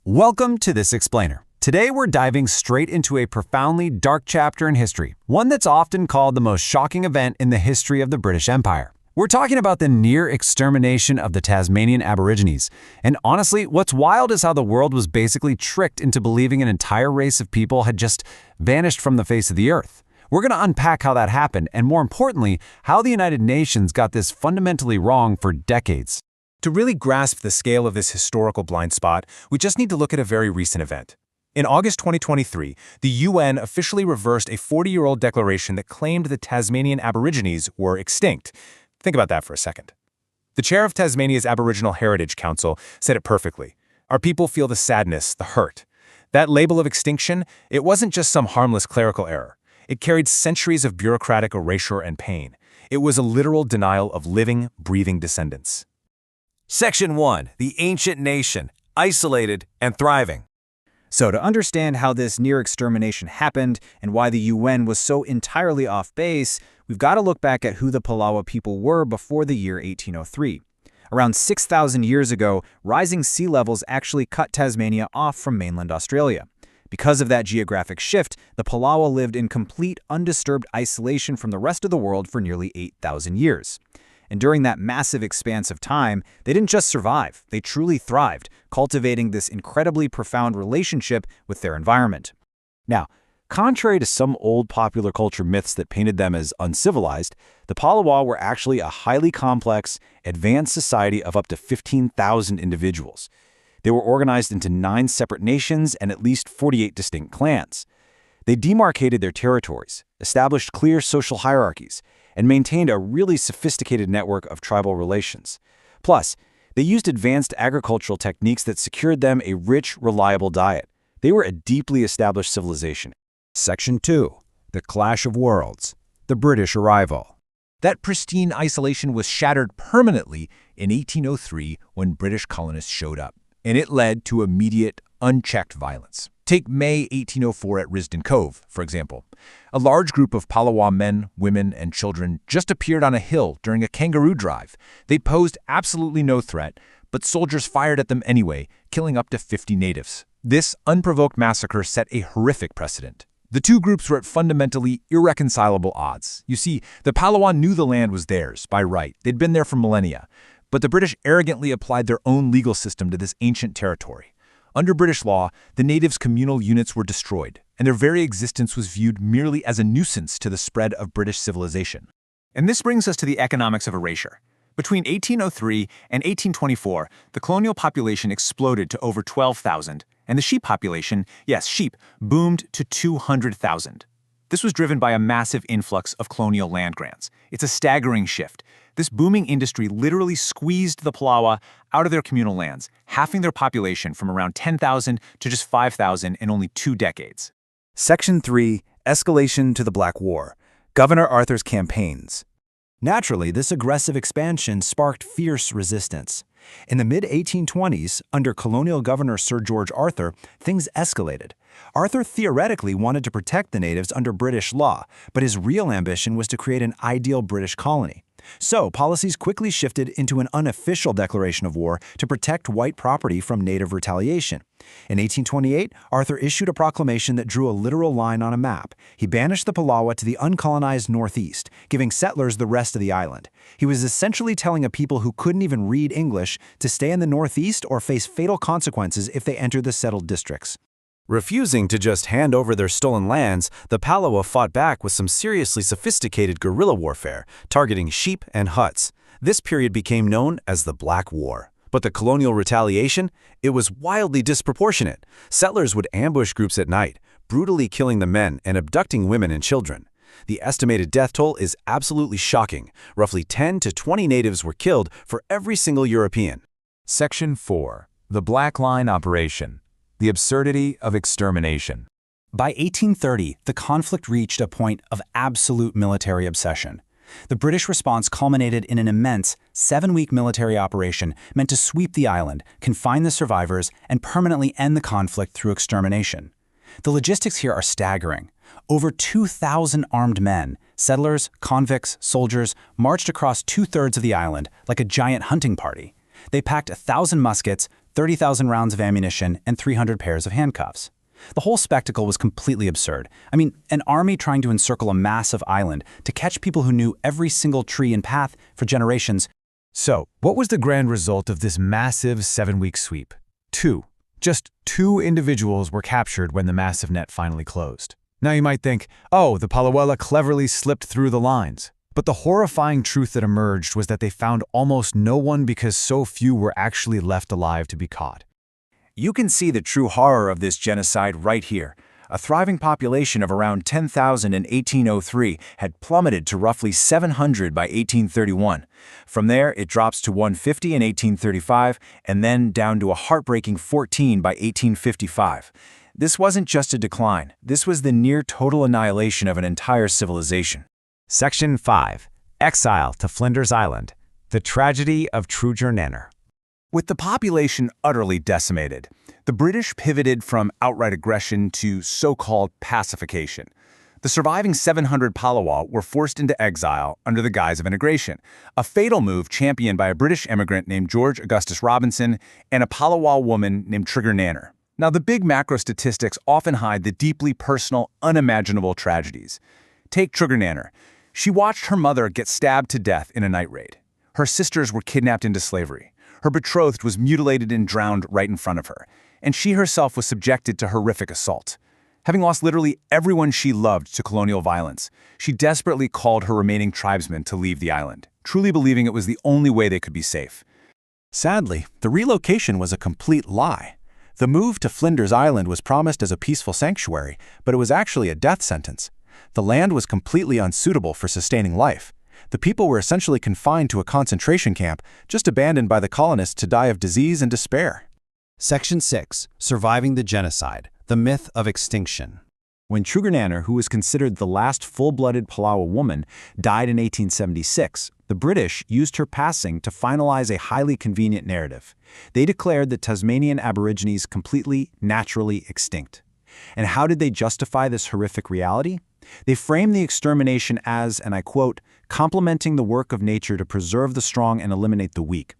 Welcome to This Explainer. Today we're diving straight into a profoundly dark chapter in history, one that's often called the most shocking event in the history of the British Empire. We're talking about the near extermination of the Tasmanian Aborigines. And honestly, what's wild is how the world was basically tricked into believing an entire race of people had just vanished from the face of the earth. We're going to unpack how that happened, and more importantly, how the United Nations got this fundamentally wrong for decades. To really grasp the scale of this historical blind spot, we just need to look at a very recent event. In August 2023, the UN officially reversed a 40-year-old declaration that claimed the Tasmanian Aborigines were extinct. Think about that for a second. The chair of Tasmania's Aboriginal Heritage Council said it perfectly. Our people feel the sadness, the hurt. That label of extinction, it wasn't just some harmless clerical error. It carried centuries of bureaucratic erasure and pain. It was a literal denial of living, breathing descendants. Section 1. The Ancient Nation, Isolated and Thriving. So to understand how this near extermination happened and why the UN was so entirely off base, we've got to look back at who the Palawa people were before the year 1803. Around 6,000 years ago, rising sea levels actually cut Tasmania off from mainland Australia. Because of that geographic shift, the Palawa lived in complete undisturbed isolation from the rest of the world for nearly 8,000 years. And during that massive expanse of time, they didn't just survive, they truly thrived, cultivating this incredibly profound relationship with their environment. Now, contrary to some old popular culture myths that painted them as uncivilized, the Palawa were actually a highly complex, advanced society of up to 15,000 individuals. They were organized into 9 separate nations and at least 48 distinct clans. They demarcated their territories, established clear social hierarchies, and maintained a really sophisticated network of tribal relations. Plus, they used advanced agricultural techniques that secured them a rich, reliable diet. They were a deeply established civilization. Section 2. The Clash of Worlds. The British Arrival. That pristine isolation was shattered permanently in 1803 when British colonists showed up, and it led to immediate, unchecked violence. Take May 1804 at Risdon Cove, for example. A large group of Palawa men, women, and children just appeared on a hill during a kangaroo drive. They posed absolutely no threat, but soldiers fired at them anyway, killing up to 50 natives. This unprovoked massacre set a horrific precedent. The two groups were at fundamentally irreconcilable odds. You see, the Palawa knew the land was theirs, by right. They'd been there for millennia. But the British arrogantly applied their own legal system to this ancient territory. Under British law, the natives' communal units were destroyed, and their very existence was viewed merely as a nuisance to the spread of British civilization. And this brings us to the economics of erasure. Between 1803 and 1824, the colonial population exploded to over 12,000, and the sheep population, yes, sheep, boomed to 200,000. This was driven by a massive influx of colonial land grants. It's a staggering shift. This booming industry literally squeezed the Palawa out of their communal lands, halving their population from around 10,000 to just 5,000 in only 2 decades. Section 3. Escalation to the Black War. Governor Arthur's campaigns. Naturally, this aggressive expansion sparked fierce resistance. In the mid-1820s, under colonial governor Sir George Arthur, things escalated. Arthur theoretically wanted to protect the natives under British law, but his real ambition was to create an ideal British colony. So, policies quickly shifted into an unofficial declaration of war to protect white property from native retaliation. In 1828, Arthur issued a proclamation that drew a literal line on a map. He banished the Palawa to the uncolonized northeast, giving settlers the rest of the island. He was essentially telling a people who couldn't even read English to stay in the northeast or face fatal consequences if they entered the settled districts. Refusing to just hand over their stolen lands, the Palawa fought back with some seriously sophisticated guerrilla warfare, targeting sheep and huts. This period became known as the Black War. But the colonial retaliation? It was wildly disproportionate. Settlers would ambush groups at night, brutally killing the men and abducting women and children. The estimated death toll is absolutely shocking. Roughly 10 to 20 natives were killed for every single European. Section 4. The Black Line Operation. The absurdity of extermination. By 1830, the conflict reached a point of absolute military obsession. The British response culminated in an immense 7-week military operation meant to sweep the island, confine the survivors, and permanently end the conflict through extermination. The logistics here are staggering. Over 2,000 armed men, settlers, convicts, soldiers, marched across 2/3 of the island like a giant hunting party. They packed 1,000 muskets, 30,000 rounds of ammunition, and 300 pairs of handcuffs. The whole spectacle was completely absurd. I mean, an army trying to encircle a massive island to catch people who knew every single tree and path for generations. So, what was the grand result of this massive 7-week sweep? Just two individuals were captured when the massive net finally closed. Now you might think, oh, the Palawa cleverly slipped through the lines. But the horrifying truth that emerged was that they found almost no one because so few were actually left alive to be caught. You can see the true horror of this genocide right here. A thriving population of around 10,000 in 1803 had plummeted to roughly 700 by 1831. From there, it drops to 150 in 1835, and then down to a heartbreaking 14 by 1855. This wasn't just a decline. This was the near total annihilation of an entire civilization. Section 5. Exile to Flinders Island. The Tragedy of Trugernanner. With the population utterly decimated, the British pivoted from outright aggression to so-called pacification. The surviving 700 Palawa were forced into exile under the guise of integration, a fatal move championed by a British immigrant named George Augustus Robinson and a Palawa woman named Trugernanner. Now, the big macro statistics often hide the deeply personal, unimaginable tragedies. Take Trugernanner. She watched her mother get stabbed to death in a night raid. Her sisters were kidnapped into slavery. Her betrothed was mutilated and drowned right in front of her, and she herself was subjected to horrific assault. Having lost literally everyone she loved to colonial violence, she desperately called her remaining tribesmen to leave the island, truly believing it was the only way they could be safe. Sadly, the relocation was a complete lie. The move to Flinders Island was promised as a peaceful sanctuary, but it was actually a death sentence. The land was completely unsuitable for sustaining life. The people were essentially confined to a concentration camp, just abandoned by the colonists to die of disease and despair. Section 6. Surviving the Genocide. The Myth of Extinction. When Trugernanner, who was considered the last full-blooded Palawa woman, died in 1876, the British used her passing to finalize a highly convenient narrative. They declared the Tasmanian Aborigines completely, naturally extinct. And how did they justify this horrific reality? They framed the extermination as, and I quote, complementing the work of nature to preserve the strong and eliminate the weak.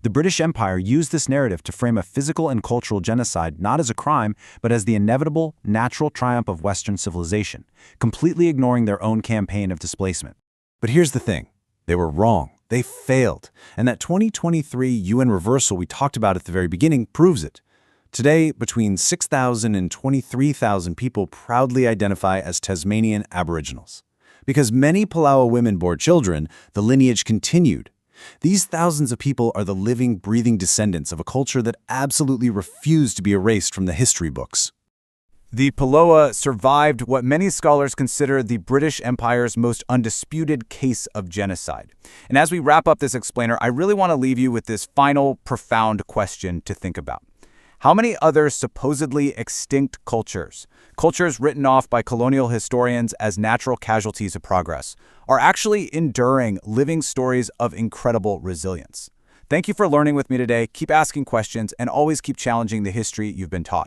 The British Empire used this narrative to frame a physical and cultural genocide not as a crime, but as the inevitable, natural triumph of Western civilization, completely ignoring their own campaign of displacement. But here's the thing. They were wrong. They failed. And that 2023 UN reversal we talked about at the very beginning proves it. Today, between 6,000 and 23,000 people proudly identify as Tasmanian Aboriginals. Because many Palawa women bore children, the lineage continued. These thousands of people are the living, breathing descendants of a culture that absolutely refused to be erased from the history books. The Palawa survived what many scholars consider the British Empire's most undisputed case of genocide. And as we wrap up this explainer, I really want to leave you with this final, profound question to think about. How many other supposedly extinct cultures written off by colonial historians as natural casualties of progress, are actually enduring living stories of incredible resilience? Thank you for learning with me today. Keep asking questions and always keep challenging the history you've been taught.